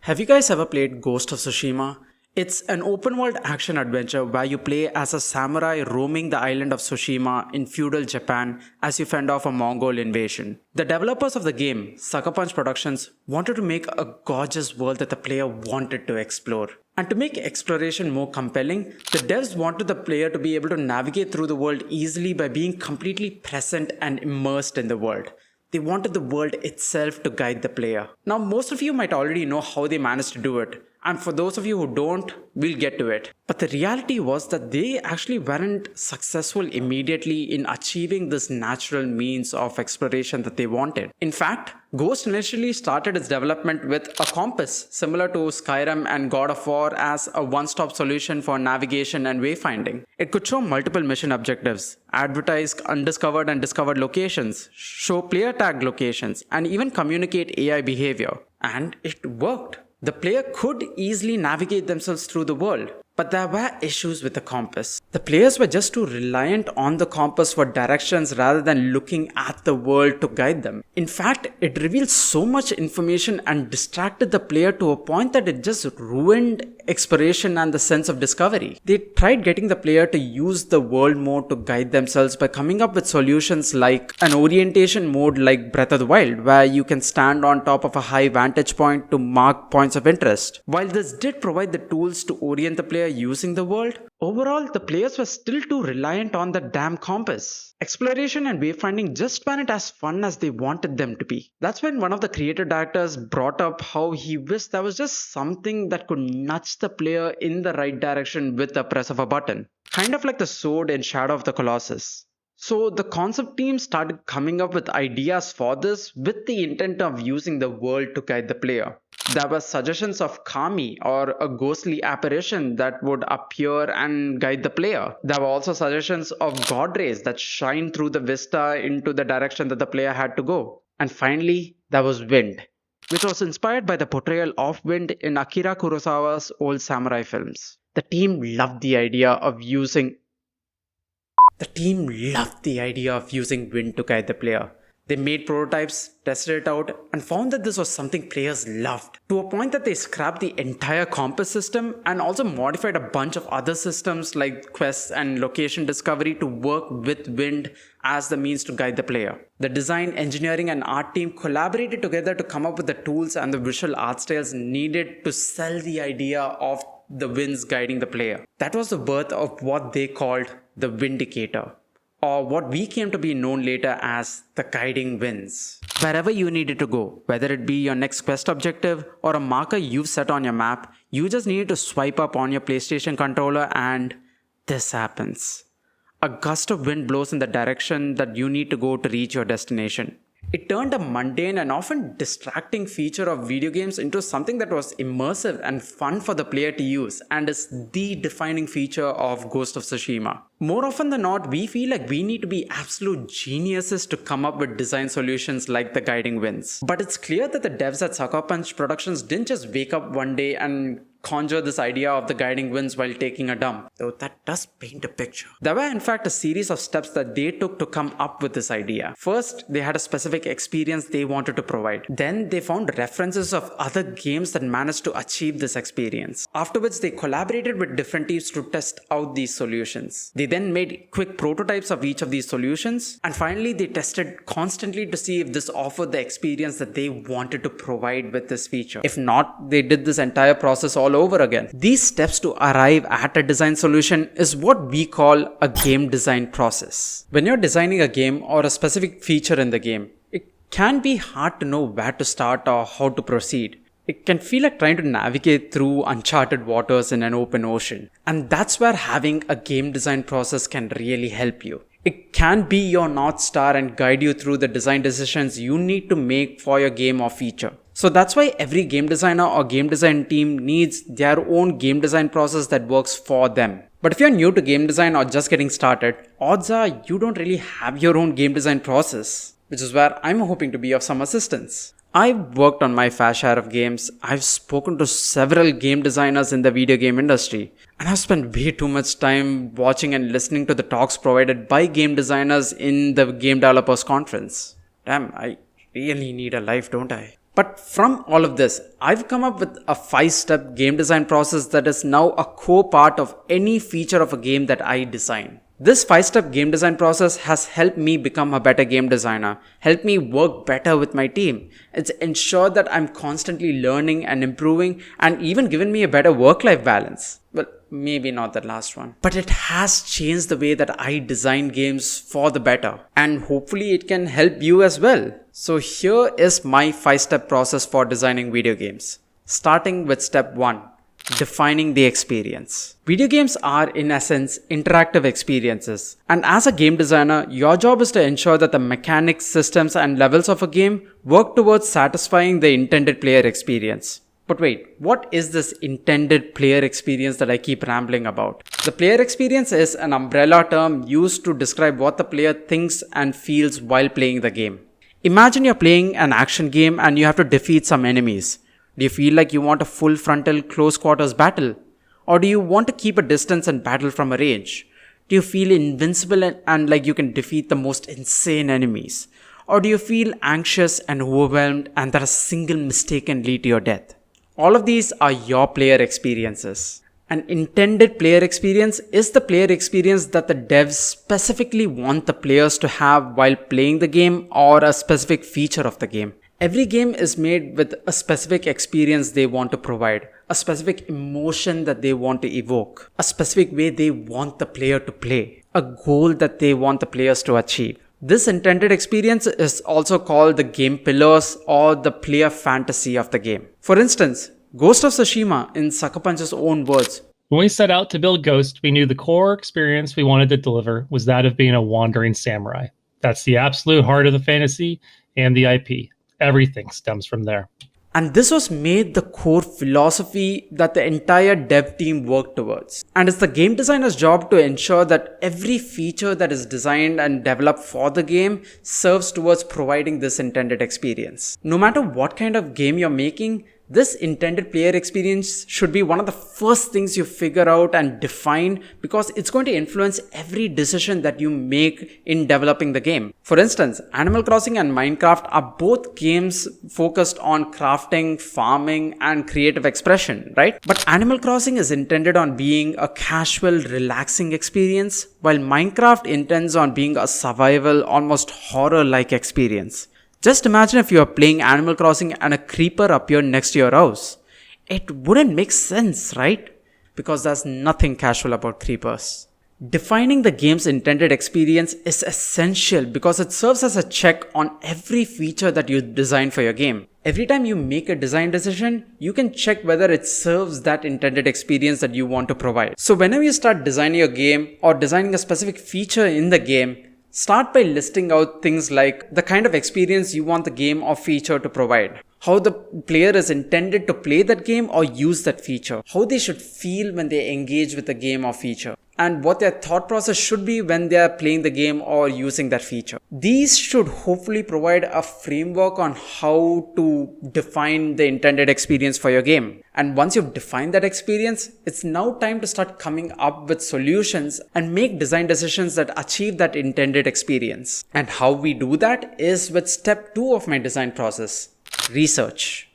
Have you guys ever played Ghost of Tsushima? It's an open world action adventure where you play as a samurai roaming the island of Tsushima in feudal Japan as you fend off a Mongol invasion. The developers of the game, Sucker Punch Productions, wanted to make a gorgeous world that the player wanted to explore. And to make exploration more compelling, the devs wanted the player to be able to navigate through the world easily by being completely present and immersed in the world. They wanted the world itself to guide the player. Now, most of you might already know how they managed to do it, and for those of you who don't, we'll get to it. But the reality was that they actually weren't successful immediately in achieving this natural means of exploration that they wanted. In fact, Ghost initially started its development with a compass, similar to Skyrim and God of War, as a one-stop solution for navigation and wayfinding. It could show multiple mission objectives, advertise undiscovered and discovered locations, show player tagged locations, and even communicate AI behavior. And it worked. The player could easily navigate themselves through the world, but there were issues with the compass. The players were just too reliant on the compass for directions rather than looking at the world to guide them. In fact, it revealed so much information and distracted the player to a point that it just ruined exploration and the sense of discovery. They tried getting the player to use the world mode to guide themselves by coming up with solutions like an orientation mode like Breath of the Wild, where you can stand on top of a high vantage point to mark points of interest. While this did provide the tools to orient the player using the world, overall the players were still too reliant on the damn compass. Exploration and wayfinding just weren't as fun as they wanted them to be. That's when one of the creative directors brought up how he wished there was just something that could nudge the player in the right direction with the press of a button. Kind of like the sword in Shadow of the Colossus. So the concept team started coming up with ideas for this with the intent of using the world to guide the player. There were suggestions of Kami, or a ghostly apparition that would appear and guide the player. There were also suggestions of god rays that shine through the vista into the direction that the player had to go. And finally, there was wind, which was inspired by the portrayal of wind in Akira Kurosawa's old samurai films. The team loved the idea of using wind to guide the player. They made prototypes, tested it out, and found that this was something players loved, to a point that they scrapped the entire compass system and also modified a bunch of other systems like quests and location discovery to work with wind as the means to guide the player. The design, engineering, and art team collaborated together to come up with the tools and the visual art styles needed to sell the idea of the winds guiding the player. That was the birth of what they called the Vindicator, or what we came to be known later as the guiding winds. Wherever you needed to go, whether it be your next quest objective or a marker you've set on your map, you just needed to swipe up on your PlayStation controller and this happens. A gust of wind blows in the direction that you need to go to reach your destination. It turned a mundane and often distracting feature of video games into something that was immersive and fun for the player to use, and is the defining feature of Ghost of Tsushima. More often than not, we feel like we need to be absolute geniuses to come up with design solutions like the guiding winds. But it's clear that the devs at Sucker Punch Productions didn't just wake up one day and conjure this idea of the guiding winds while taking a dump, though that does paint a picture. There were in fact a series of steps that they took to come up with this idea. First, they had a specific experience they wanted to provide. Then they found references of other games that managed to achieve this experience. Afterwards, they collaborated with different teams to test out these solutions. They then made quick prototypes of each of these solutions, and finally they tested constantly to see if this offered the experience that they wanted to provide with this feature. If not, they did this entire process all over again. These steps to arrive at a design solution is what we call a game design process. When you're designing a game or a specific feature in the game, it can be hard to know where to start or how to proceed. It can feel like trying to navigate through uncharted waters in an open ocean. And that's where having a game design process can really help you. It can be your North Star and guide you through the design decisions you need to make for your game or feature. So that's why every game designer or game design team needs their own game design process that works for them. But if you're new to game design or just getting started, odds are you don't really have your own game design process, which is where I'm hoping to be of some assistance. I've worked on my fair share of games. I've spoken to several game designers in the video game industry, and I've spent way too much time watching and listening to the talks provided by game designers in the Game Developers Conference. Damn, I really need a life, don't I? But from all of this, I've come up with a 5-step game design process that is now a core part of any feature of a game that I design. This 5-step game design process has helped me become a better game designer, helped me work better with my team. It's ensured that I'm constantly learning and improving, and even given me a better work-life balance. Well, maybe not that last one. But it has changed the way that I design games for the better. And hopefully it can help you as well. So here is my 5-step process for designing video games. Starting with step 1. Defining the experience. Video games are, in essence, interactive experiences. And as a game designer, your job is to ensure that the mechanics, systems, and levels of a game work towards satisfying the intended player experience. But wait, what is this intended player experience that I keep rambling about? The player experience is an umbrella term used to describe what the player thinks and feels while playing the game. Imagine you're playing an action game and you have to defeat some enemies. Do you feel like you want a full frontal close quarters battle? Or do you want to keep a distance and battle from a range? Do you feel invincible and like you can defeat the most insane enemies? Or do you feel anxious and overwhelmed and that a single mistake can lead to your death? All of these are your player experiences. An intended player experience is the player experience that the devs specifically want the players to have while playing the game or a specific feature of the game. Every game is made with a specific experience they want to provide, a specific emotion that they want to evoke, a specific way they want the player to play, a goal that they want the players to achieve. This intended experience is also called the game pillars or the player fantasy of the game. For instance, Ghost of Tsushima, in Sucker Punch's own words, when we set out to build Ghost, we knew the core experience we wanted to deliver was that of being a wandering samurai. That's the absolute heart of the fantasy and the IP. Everything stems from there. And this was made the core philosophy that the entire dev team worked towards. And it's the game designer's job to ensure that every feature that is designed and developed for the game serves towards providing this intended experience. No matter what kind of game you're making, this intended player experience should be one of the first things you figure out and define because it's going to influence every decision that you make in developing the game. For instance, Animal Crossing and Minecraft are both games focused on crafting, farming, and creative expression, right? But Animal Crossing is intended on being a casual, relaxing experience, while Minecraft intends on being a survival, almost horror-like experience. Just imagine if you are playing Animal Crossing and a creeper appeared next to your house. It wouldn't make sense, right? Because there's nothing casual about creepers. Defining the game's intended experience is essential because it serves as a check on every feature that you design for your game. Every time you make a design decision, you can check whether it serves that intended experience that you want to provide. So whenever you start designing your game or designing a specific feature in the game, start by listing out things like the kind of experience you want the game or feature to provide, how the player is intended to play that game or use that feature, how they should feel when they engage with the game or feature, and what their thought process should be when they are playing the game or using that feature. These should hopefully provide a framework on how to define the intended experience for your game. And once you've defined that experience, it's now time to start coming up with solutions and make design decisions that achieve that intended experience. And how we do that is with step 2 of my design process, research.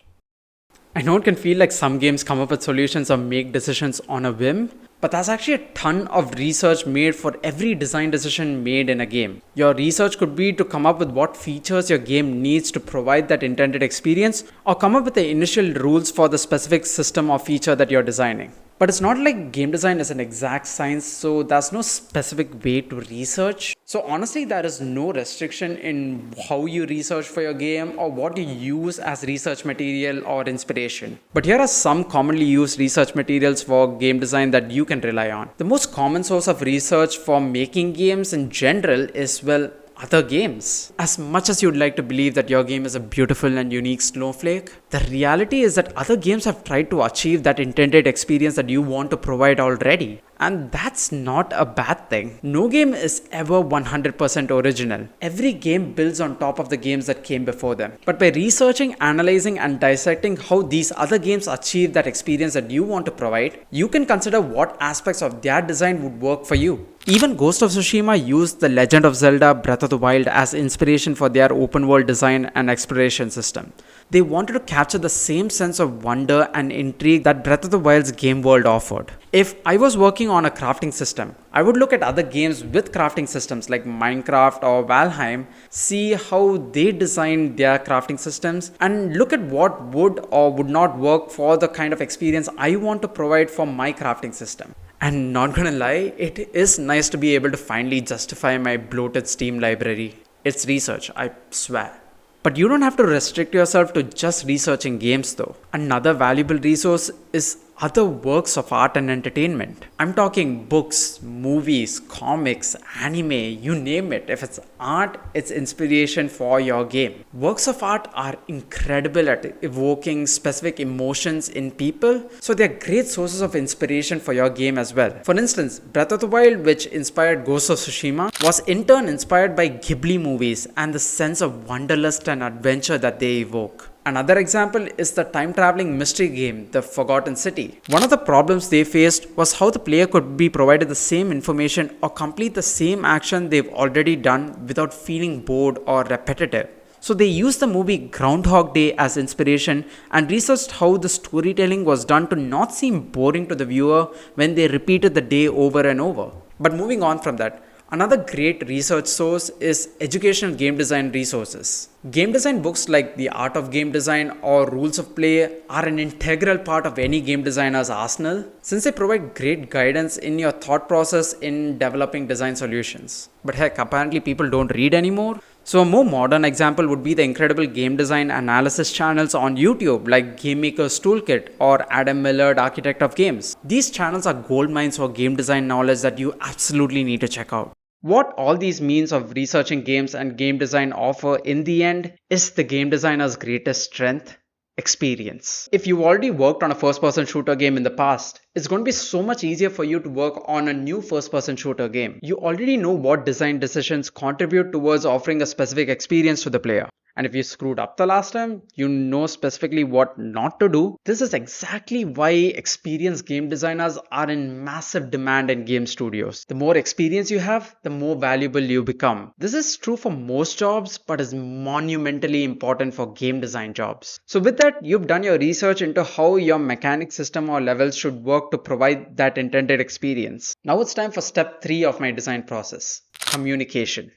I know it can feel like some games come up with solutions or make decisions on a whim, but there's actually a ton of research made for every design decision made in a game. Your research could be to come up with what features your game needs to provide that intended experience, or come up with the initial rules for the specific system or feature that you're designing. But it's not like game design is an exact science, so there's no specific way to research. So honestly, there is no restriction in how you research for your game or what you use as research material or inspiration. But here are some commonly used research materials for game design that you can rely on. The most common source of research for making games in general is, well, other games. As much as you'd like to believe that your game is a beautiful and unique snowflake, the reality is that other games have tried to achieve that intended experience that you want to provide already. And that's not a bad thing. No game is ever 100% original. Every game builds on top of the games that came before them. But by researching, analyzing, and dissecting how these other games achieve that experience that you want to provide, you can consider what aspects of their design would work for you. Even Ghost of Tsushima used The Legend of Zelda Breath of the Wild as inspiration for their open world design and exploration system. They wanted to capture the same sense of wonder and intrigue that Breath of the Wild's game world offered. If I was working on a crafting system, I would look at other games with crafting systems like Minecraft or Valheim, see how they designed their crafting systems, and look at what would or would not work for the kind of experience I want to provide for my crafting system. And not gonna lie, it is nice to be able to finally justify my bloated Steam library. It's research, I swear. But you don't have to restrict yourself to just researching games though. Another valuable resource is other works of art and entertainment. I'm talking books, movies, comics, anime, you name it. If it's art, it's inspiration for your game. Works of art are incredible at evoking specific emotions in people, so they're great sources of inspiration for your game as well. For instance, Breath of the Wild, which inspired Ghost of Tsushima, was in turn inspired by Ghibli movies and the sense of wanderlust and adventure that they evoke. Another example is the time-traveling mystery game, The Forgotten City. One of the problems they faced was how the player could be provided the same information or complete the same action they've already done without feeling bored or repetitive. So they used the movie Groundhog Day as inspiration and researched how the storytelling was done to not seem boring to the viewer when they repeated the day over and over. But moving on from that, another great research source is educational game design resources. Game design books like The Art of Game Design or Rules of Play are an integral part of any game designer's arsenal, since they provide great guidance in your thought process in developing design solutions. But heck, apparently people don't read anymore. So a more modern example would be the incredible game design analysis channels on YouTube like Game Maker's Toolkit or Adam Millard, Architect of Games. These channels are gold mines for game design knowledge that you absolutely need to check out. What all these means of researching games and game design offer in the end is the game designer's greatest strength: experience. If you've already worked on a first-person shooter game in the past, it's going to be so much easier for you to work on a new first-person shooter game. You already know what design decisions contribute towards offering a specific experience to the player. And if you screwed up the last time, you know specifically what not to do. This is exactly why experienced game designers are in massive demand in game studios. The more experience you have, the more valuable you become. This is true for most jobs, but is monumentally important for game design jobs. So with that, you've done your research into how your mechanic system or levels should work to provide that intended experience. Now it's time for step 3 of my design process: communication.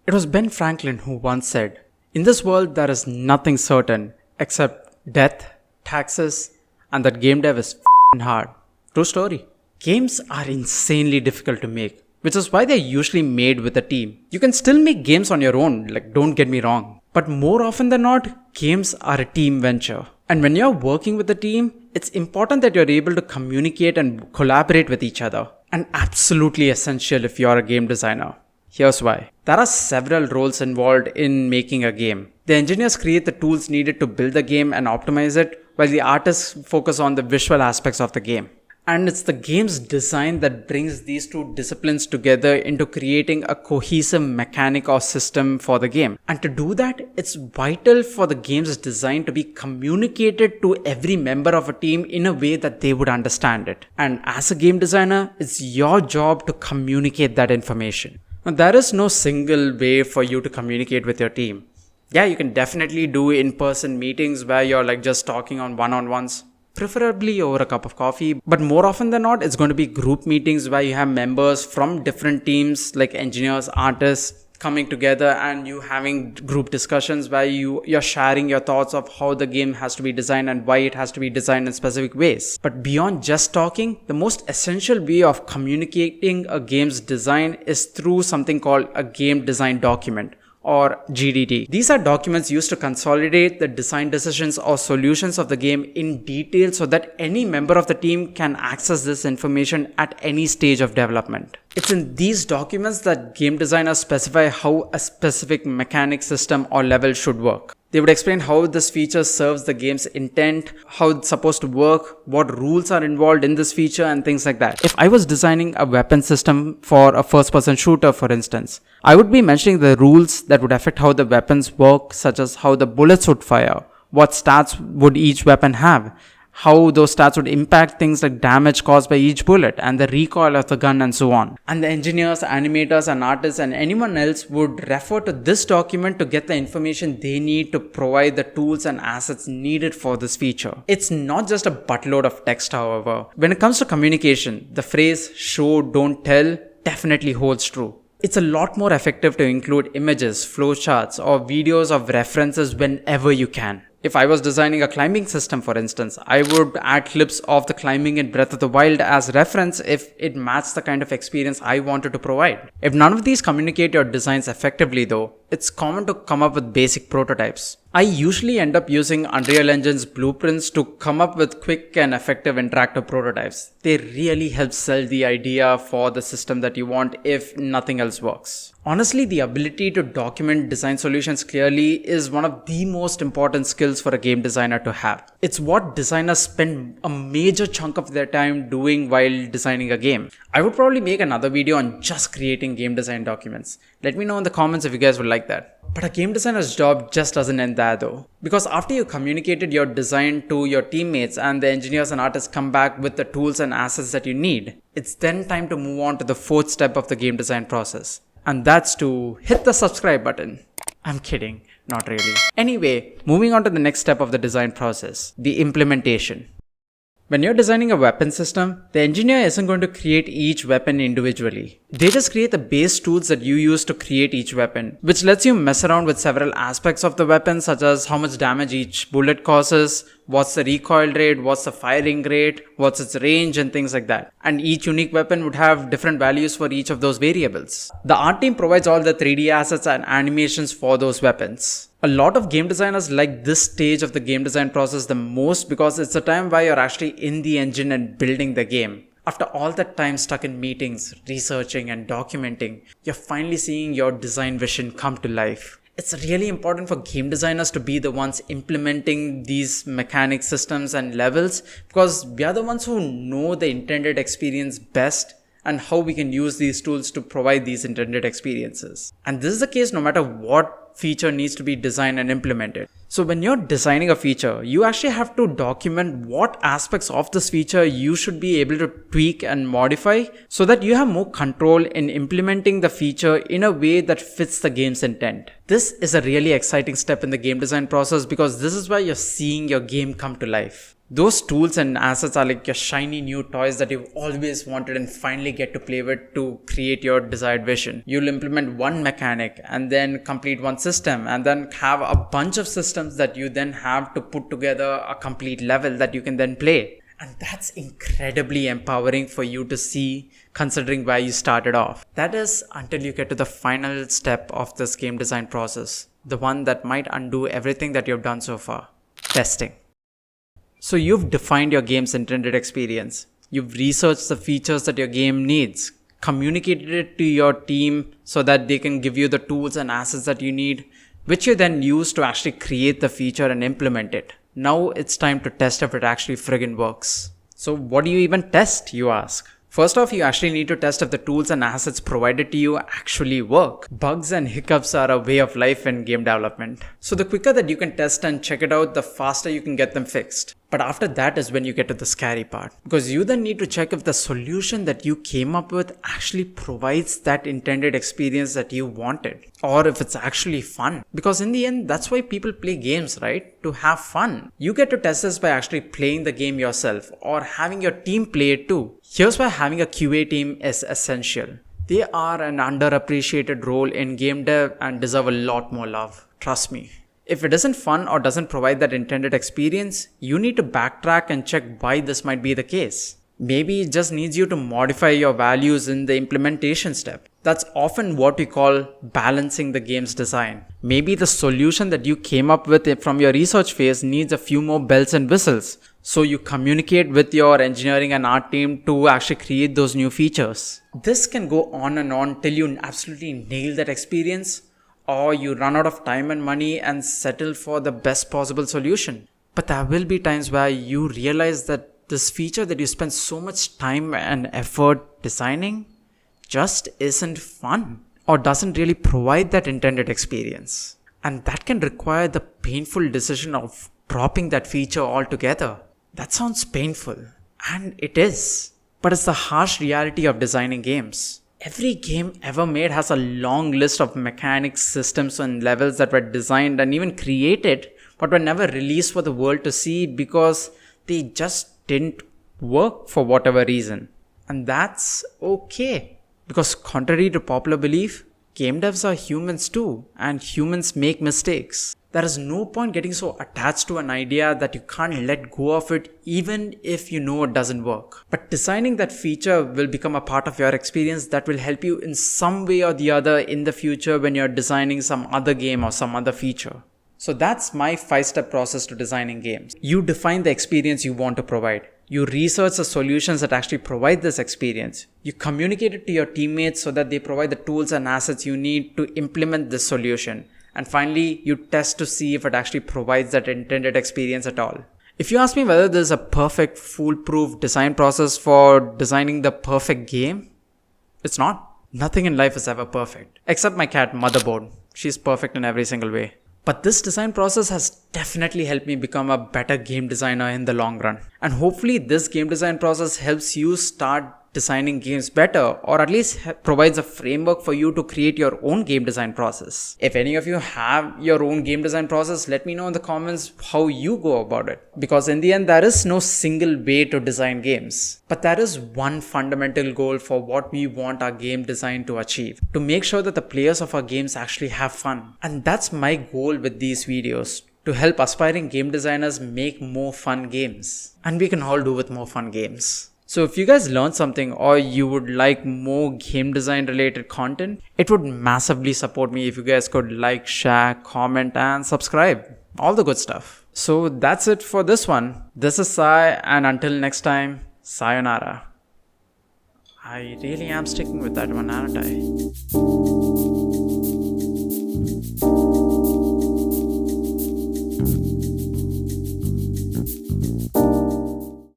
It was Ben Franklin who once said, "In this world, there is nothing certain except death, taxes, and that game dev is hard." True story. Games are insanely difficult to make, which is why they're usually made with a team. You can still make games on your own, don't get me wrong. But more often than not, games are a team venture. And when you're working with a team, it's important that you're able to communicate and collaborate with each other. And absolutely essential if you're a game designer. Here's why. There are several roles involved in making a game. The engineers create the tools needed to build the game and optimize it, while the artists focus on the visual aspects of the game. And it's the game's design that brings these two disciplines together into creating a cohesive mechanic or system for the game. And to do that, it's vital for the game's design to be communicated to every member of a team in a way that they would understand it. And as a game designer, it's your job to communicate that information. Now, there is no single way for you to communicate with your team. Yeah, you can definitely do in-person meetings where you're just talking on one-on-ones, preferably over a cup of coffee. But more often than not, it's going to be group meetings where you have members from different teams like engineers, artists, coming together and you having group discussions where you're sharing your thoughts of how the game has to be designed and why it has to be designed in specific ways. But beyond just talking, the most essential way of communicating a game's design is through something called a game design document, or GDD. These are documents used to consolidate the design decisions or solutions of the game in detail so that any member of the team can access this information at any stage of development. It's in these documents that game designers specify how a specific mechanic, system, or level should work. They would explain how this feature serves the game's intent, how it's supposed to work, what rules are involved in this feature, and things like that. If I was designing a weapon system for a first-person shooter, for instance, I would be mentioning the rules that would affect how the weapons work, such as how the bullets would fire, what stats would each weapon have, how those stats would impact things like damage caused by each bullet and the recoil of the gun and so on. And the engineers, animators and artists and anyone else would refer to this document to get the information they need to provide the tools and assets needed for this feature. It's not just a buttload of text, however. When it comes to communication, the phrase show, don't tell definitely holds true. It's a lot more effective to include images, flowcharts, or videos of references whenever you can. If I was designing a climbing system, for instance, I would add clips of the climbing in Breath of the Wild as reference if it matched the kind of experience I wanted to provide. If none of these communicate your designs effectively though, it's common to come up with basic prototypes. I usually end up using Unreal Engine's blueprints to come up with quick and effective interactive prototypes. They really help sell the idea for the system that you want if nothing else works. Honestly, the ability to document design solutions clearly is one of the most important skills for a game designer to have. It's what designers spend a major chunk of their time doing while designing a game. I would probably make another video on just creating game design documents. Let me know in the comments if you guys would like that. But a game designer's job just doesn't end there though. Because after you communicated your design to your teammates and the engineers and artists come back with the tools and assets that you need, it's then time to move on to the fourth step of the game design process. And that's to hit the subscribe button. I'm kidding, not really. Anyway, moving on to the next step of the design process, the implementation. When you're designing a weapon system, the engineer isn't going to create each weapon individually. They just create the base tools that you use to create each weapon, which lets you mess around with several aspects of the weapon, such as how much damage each bullet causes, what's the recoil rate, what's the firing rate, what's its range, and things like that. And each unique weapon would have different values for each of those variables. The art team provides all the 3D assets and animations for those weapons. A lot of game designers like this stage of the game design process the most because it's a time where you're actually in the engine and building the game. After all that time stuck in meetings, researching and documenting, you're finally seeing your design vision come to life. It's really important for game designers to be the ones implementing these mechanic systems and levels because we are the ones who know the intended experience best and how we can use these tools to provide these intended experiences. And this is the case no matter what feature needs to be designed and implemented. So when you're designing a feature, you actually have to document what aspects of this feature you should be able to tweak and modify so that you have more control in implementing the feature in a way that fits the game's intent. This is a really exciting step in the game design process because this is where you're seeing your game come to life. Those tools and assets are like your shiny new toys that you've always wanted and finally get to play with to create your desired vision. You'll implement one mechanic and then complete one system and then have a bunch of systems that you then have to put together a complete level that you can then play. And that's incredibly empowering for you to see considering where you started off. That is until you get to the final step of this game design process, the one that might undo everything that you've done so far, testing. So you've defined your game's intended experience. You've researched the features that your game needs, communicated it to your team so that they can give you the tools and assets that you need, which you then use to actually create the feature and implement it. Now it's time to test if it actually friggin' works. So what do you even test, you ask? First off, you actually need to test if the tools and assets provided to you actually work. Bugs and hiccups are a way of life in game development. So the quicker that you can test and check it out, the faster you can get them fixed. But after that is when you get to the scary part. Because you then need to check if the solution that you came up with actually provides that intended experience that you wanted. Or if it's actually fun. Because in the end, that's why people play games, right? To have fun. You get to test this by actually playing the game yourself or having your team play it too. Here's why having a QA team is essential. They are an underappreciated role in game dev and deserve a lot more love. Trust me. If it isn't fun or doesn't provide that intended experience, you need to backtrack and check why this might be the case. Maybe it just needs you to modify your values in the implementation step. That's often what we call balancing the game's design. Maybe the solution that you came up with from your research phase needs a few more bells and whistles. So you communicate with your engineering and art team to actually create those new features. This can go on and on till you absolutely nail that experience, or you run out of time and money and settle for the best possible solution. But there will be times where you realize that this feature that you spent so much time and effort designing just isn't fun or doesn't really provide that intended experience. And that can require the painful decision of dropping that feature altogether. That sounds painful, and it is. But it's the harsh reality of designing games. Every game ever made has a long list of mechanics, systems, and levels that were designed and even created but were never released for the world to see because they just didn't work for whatever reason. And that's okay. Because contrary to popular belief, game devs are humans too, and humans make mistakes. There is no point getting so attached to an idea that you can't let go of it even if you know it doesn't work. But designing that feature will become a part of your experience that will help you in some way or the other in the future when you're designing some other game or some other feature. So that's my 5-step process to designing games. You define the experience you want to provide. You research the solutions that actually provide this experience. You communicate it to your teammates so that they provide the tools and assets you need to implement this solution. And finally, you test to see if it actually provides that intended experience at all. If you ask me whether there's a perfect, foolproof design process for designing the perfect game, it's not. Nothing in life is ever perfect. Except my cat, Motherboard. She's perfect in every single way. But this design process has definitely helped me become a better game designer in the long run. And hopefully this game design process helps you start designing games better, or at least provides a framework for you to create your own game design process. If any of you have your own game design process, let me know in the comments how you go about it. Because in the end, there is no single way to design games. But there is one fundamental goal for what we want our game design to achieve. To make sure that the players of our games actually have fun. And that's my goal with these videos. To help aspiring game designers make more fun games. And we can all do with more fun games. So if you guys learned something or you would like more game design related content, it would massively support me if you guys could like, share, comment and subscribe. All the good stuff. So that's it for this one. This is Sai, and until next time, sayonara. I really am sticking with that one, aren't I?